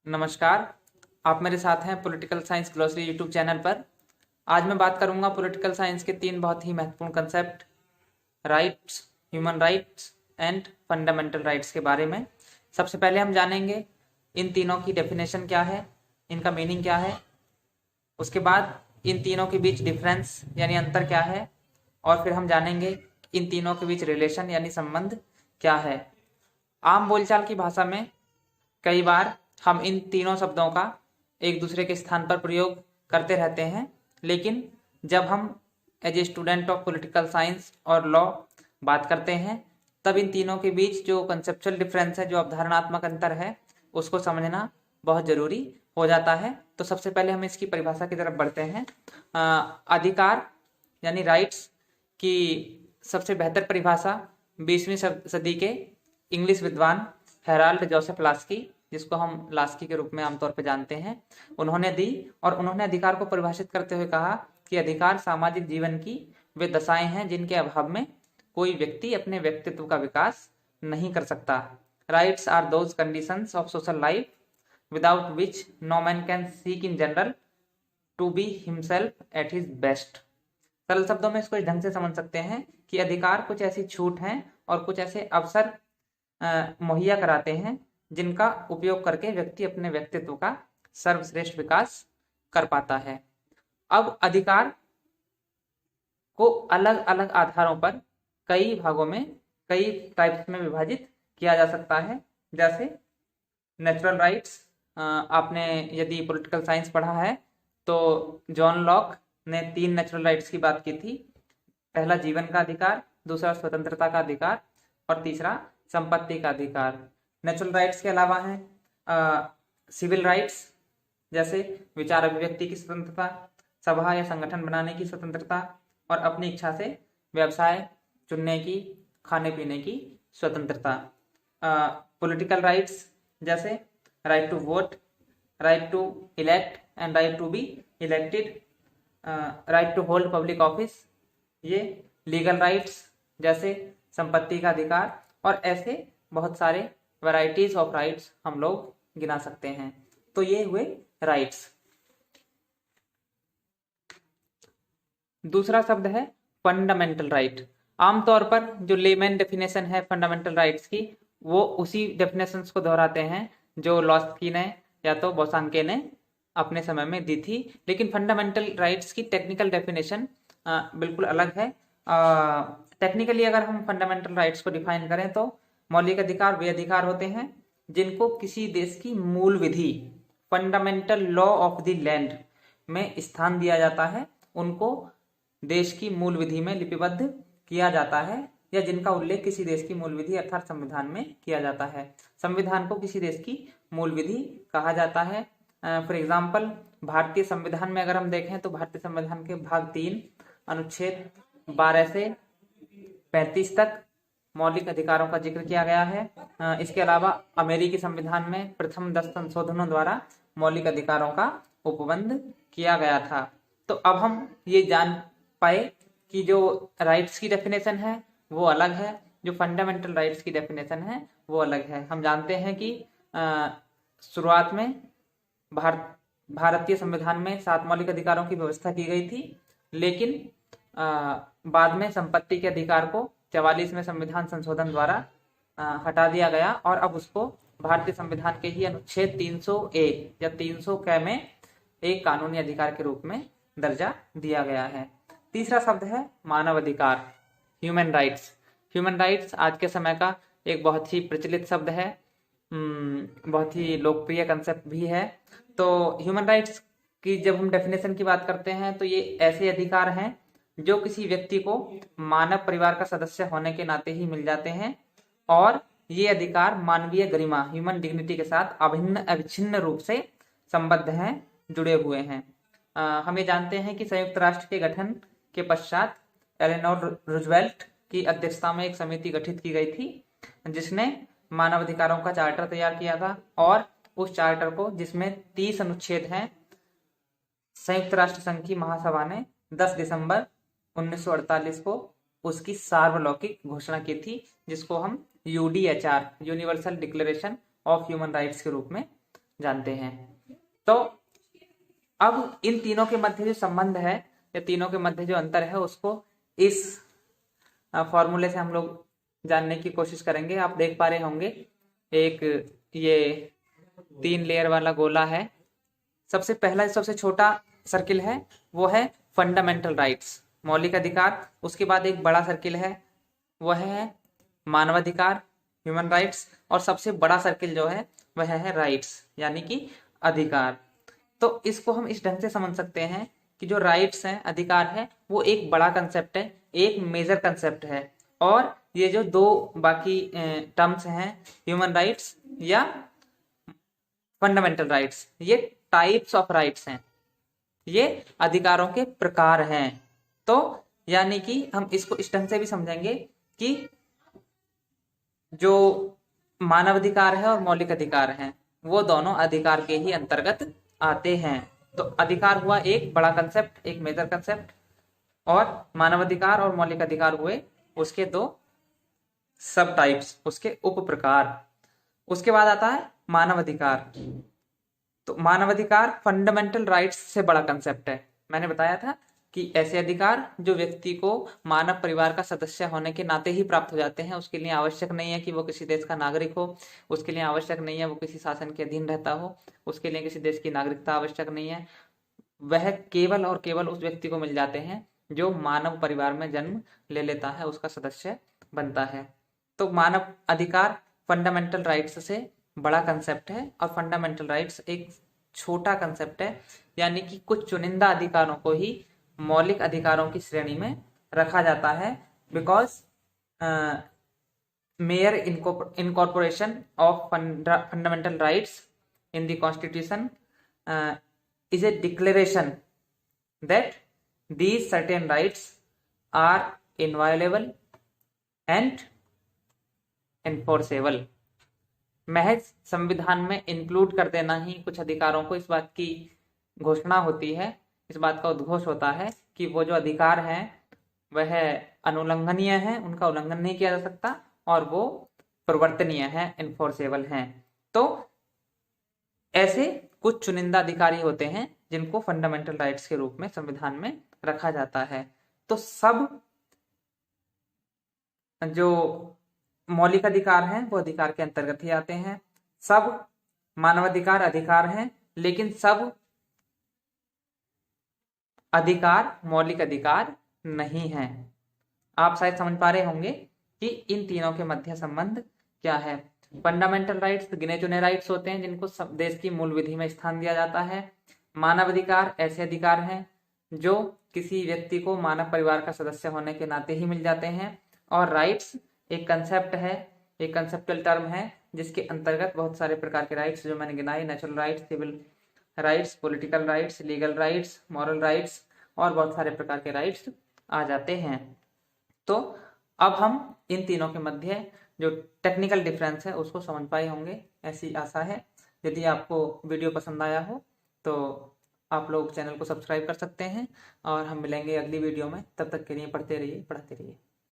नमस्कार। आप मेरे साथ हैं political science glossary YouTube channel पर। आज मैं बात करूंगा पॉलिटिकल साइंस के तीन बहुत ही महत्वपूर्ण concept, rights, human rights and fundamental rights के बारे में। सबसे पहले हम जानेंगे इन तीनों की डेफिनेशन क्या है, इनका मीनिंग क्या है। उसके बाद इन तीनों के बीच डिफरेंस यानी अंतर क्या है, और फिर हम जानेंगे इन तीनों के बीच रिलेशन यानी संबंध क्या है। आम बोलचाल की भाषा में कई बार हम इन तीनों शब्दों का एक दूसरे के स्थान पर प्रयोग करते रहते हैं, लेकिन जब हम as a student of political science और लॉ बात करते हैं तब इन तीनों के बीच जो कंसेप्चुअल डिफरेंस है, जो अवधारणात्मक अंतर है, उसको समझना बहुत जरूरी हो जाता है। तो सबसे पहले हम इसकी परिभाषा की तरफ बढ़ते हैं। अधिकार यानी राइट्स की सबसे बेहतर परिभाषा 20वीं सदी के इंग्लिश विद्वान हेराल्ड जोसेफ लास्की, जिसको हम लास्की के रूप में आमतौर पर जानते हैं, उन्होंने दी। और उन्होंने अधिकार को परिभाषित करते हुए कहा कि अधिकार सामाजिक जीवन की वे दशाएं हैं जिनके अभाव में कोई व्यक्ति अपने व्यक्तित्व का विकास नहीं कर सकता। Rights are those conditions of social life without which no man can seek in general to be himself at his best. सरल शब्दों में इसको इस ढंग से समझ सकते हैं कि अधिकार कुछ ऐसी छूट हैं और कुछ ऐसे अवसर मुहैया कराते हैं जिनका उपयोग करके व्यक्ति अपने व्यक्तित्व का सर्वश्रेष्ठ विकास कर पाता है। अब अधिकार को अलग अलग आधारों पर कई भागों में, कई टाइप्स में विभाजित किया जा सकता है। जैसे नेचुरल राइट्स, आपने यदि पॉलिटिकल साइंस पढ़ा है तो जॉन लॉक ने 3 नेचुरल राइट्स की बात की थी। पहला जीवन का अधिकार, दूसरा स्वतंत्रता का अधिकार और तीसरा संपत्ति का अधिकार। नेचुरल राइट्स के अलावा हैं सिविल राइट्स, जैसे विचार अभिव्यक्ति की स्वतंत्रता, सभा या संगठन बनाने की स्वतंत्रता और अपनी इच्छा से व्यवसाय चुनने की, खाने पीने की स्वतंत्रता। पॉलिटिकल राइट्स जैसे right to vote, right to elect and right to be elected, right to hold public office. ये लीगल राइट्स जैसे संपत्ति का अधिकार, और ऐसे बहुत सारे वैरायटीज ऑफ राइट्स हम लोग गिना सकते हैं। तो ये हुए राइट्स। दूसरा शब्द है फंडामेंटल राइट। आमतौर पर जो लेमैन डेफिनेशन है फंडामेंटल राइट्स की, वो उसी डेफिनेशंस को दोहराते हैं जो लॉस्की ने या तो बोसांके ने अपने समय में दी थी। लेकिन फंडामेंटल राइट्स की टेक्निकल डेफिनेशन बिल्कुल अलग है। टेक्निकली अगर हम फंडामेंटल राइट्स को डिफाइन करें तो मौलिक अधिकार वे अधिकार होते हैं जिनको किसी देश की मूल विधि, fundamental law of the land में स्थान दिया जाता है, उनको देश की मूल विधि में लिपिबद्ध किया जाता है, या जिनका उल्लेख किसी देश की मूल विधि अर्थात संविधान में किया जाता है। संविधान को किसी देश की मूल विधि कहा जाता है। फॉर एग्जाम्पल भारतीय संविधान में अगर हम देखें तो भारतीय संविधान के भाग 3 अनुच्छेद 12 से 35 तक मौलिक अधिकारों का जिक्र किया गया है। इसके अलावा अमेरिकी संविधान में प्रथम 10 संशोधनों द्वारा मौलिक अधिकारों का उपबंध किया गया था। तो अब हम ये जान पाए कि जो राइट्स की डेफिनेशन है वो अलग है, जो फंडामेंटल राइट्स की डेफिनेशन है वो अलग है। हम जानते हैं कि शुरुआत में भारतीय संविधान में 7 मौलिक अधिकारों की व्यवस्था की गई थी, लेकिन बाद में संपत्ति के अधिकार को 44वें संविधान संशोधन द्वारा हटा दिया गया और अब उसको भारतीय संविधान के ही अनुच्छेद 300A या 300 क में एक कानूनी अधिकार के रूप में दर्जा दिया गया है। तीसरा शब्द है मानव अधिकार, ह्यूमन राइट्स। ह्यूमन राइट्स आज के समय का एक बहुत ही प्रचलित शब्द है, बहुत ही लोकप्रिय कंसेप्ट भी है। तो ह्यूमन राइट्स की जब हम डेफिनेशन की बात करते हैं तो ये ऐसे अधिकार हैं जो किसी व्यक्ति को मानव परिवार का सदस्य होने के नाते ही मिल जाते हैं, और ये अधिकार मानवीय गरिमा, ह्यूमन डिग्निटी के साथ अभिन्न अविच्छिन्न रूप से संबद्ध हैं, जुड़े हुए हैं। हम ये जानते हैं कि संयुक्त राष्ट्र के गठन के पश्चात एलेनोर रूजवेल्ट की अध्यक्षता में एक समिति गठित की गई थी जिसने मानव अधिकारों का चार्टर तैयार किया था, और उस चार्टर को, जिसमें 30 अनुच्छेद हैं, संयुक्त राष्ट्र संघ की महासभा ने 10 दिसंबर 1948 को उसकी सार्वलौकिक घोषणा की थी, जिसको हम UDHR universal declaration of human rights के रूप में जानते हैं। तो अब इन तीनों के मध्य जो संबंध है या तीनों के मध्य जो अंतर है उसको इस फॉर्मूले से हम लोग जानने की कोशिश करेंगे। आप देख पा रहे होंगे एक ये 3 लेयर वाला गोला है। सबसे पहला सबसे छोटा सर्किल है वो है फंडामेंटल राइट्स, मौलिक अधिकार। उसके बाद एक बड़ा सर्किल है वह है मानवाधिकार, ह्यूमन राइट्स। और सबसे बड़ा सर्किल जो है वह है राइट्स यानी कि अधिकार। तो इसको हम इस ढंग से समझ सकते हैं कि जो राइट्स हैं, अधिकार है, वो एक बड़ा कंसेप्ट है, एक मेजर कंसेप्ट है। और ये जो दो बाकी टर्म्स हैं, ह्यूमन राइट्स या फंडामेंटल राइट्स, ये टाइप्स ऑफ राइट्स हैं, ये अधिकारों के प्रकार हैं। तो यानी कि हम इसको इस ढंग से भी समझेंगे कि जो मानवाधिकार है और मौलिक अधिकार हैं वो दोनों अधिकार के ही अंतर्गत आते हैं। तो अधिकार हुआ एक बड़ा कंसेप्ट, एक मेजर कंसेप्ट, और मानवाधिकार और मौलिक अधिकार हुए उसके दो सब टाइप्स, उसके उप प्रकार। उसके बाद आता है मानवाधिकार। तो मानवाधिकार फंडामेंटल राइट्स से बड़ा कंसेप्ट है। मैंने बताया था कि ऐसे अधिकार जो व्यक्ति को मानव परिवार का सदस्य होने के नाते ही प्राप्त हो जाते हैं। उसके लिए आवश्यक नहीं है कि वो किसी देश का नागरिक हो, उसके लिए आवश्यक नहीं है वो किसी शासन के अधीन रहता हो, उसके लिए किसी देश की नागरिकता आवश्यक नहीं है। वह केवल और केवल उस व्यक्ति को मिल जाते हैं जो मानव परिवार में जन्म ले लेता है, उसका सदस्य बनता है। तो मानव अधिकार फंडामेंटल राइट्स से बड़ा कंसेप्ट है और फंडामेंटल राइट्स एक छोटा कंसेप्ट है, यानी कि कुछ चुनिंदा अधिकारों को ही मौलिक अधिकारों की श्रेणी में रखा जाता है। Because mayor incorporation of fundamental rights in the constitution is a declaration that these certain rights are inviolable and enforceable। महज संविधान में इंक्लूड कर देना ही कुछ अधिकारों को इस बात की घोषणा होती है, इस बात का उद्घोष होता है कि वो जो अधिकार हैं वह अनुल्लंघनीय है, उनका उल्लंघन नहीं किया जा सकता और वो प्रवर्तनीय है, इन्फोर्सेबल हैं। तो ऐसे कुछ चुनिंदा अधिकारी होते हैं जिनको फंडामेंटल राइट्स के रूप में संविधान में रखा जाता है। तो सब जो मौलिक अधिकार हैं वो अधिकार के अंतर्गत ही आते हैं। सब मानवाधिकार अधिकार हैं, लेकिन सब अधिकार मौलिक अधिकार नहीं है। आप शायद समझ पा रहे होंगे कि इन तीनों के मध्य संबंध क्या है। फंडामेंटल राइट्स गिने चुने राइट्स होते हैं जिनको देश की मूल विधि में स्थान दिया जाता है। मानवाधिकार ऐसे अधिकार हैं जो किसी व्यक्ति को मानव परिवार का सदस्य होने के नाते ही मिल जाते हैं। और राइट्स एक कंसेप्ट है, एक कंसेप्चुअल टर्म है जिसके अंतर्गत बहुत सारे प्रकार के राइट्स जो मैंने गिनाए, natural rights, civil rights, political rights, legal rights, moral rights और बहुत सारे प्रकार के राइट्स आ जाते हैं। तो अब हम इन तीनों के मध्य जो टेक्निकल डिफरेंस है उसको समझ पाए होंगे, ऐसी आशा है। यदि आपको वीडियो पसंद आया हो तो आप लोग चैनल को सब्सक्राइब कर सकते हैं और हम मिलेंगे अगली वीडियो में। तब तक के लिए पढ़ते रहिए, पढ़ाते रहिए।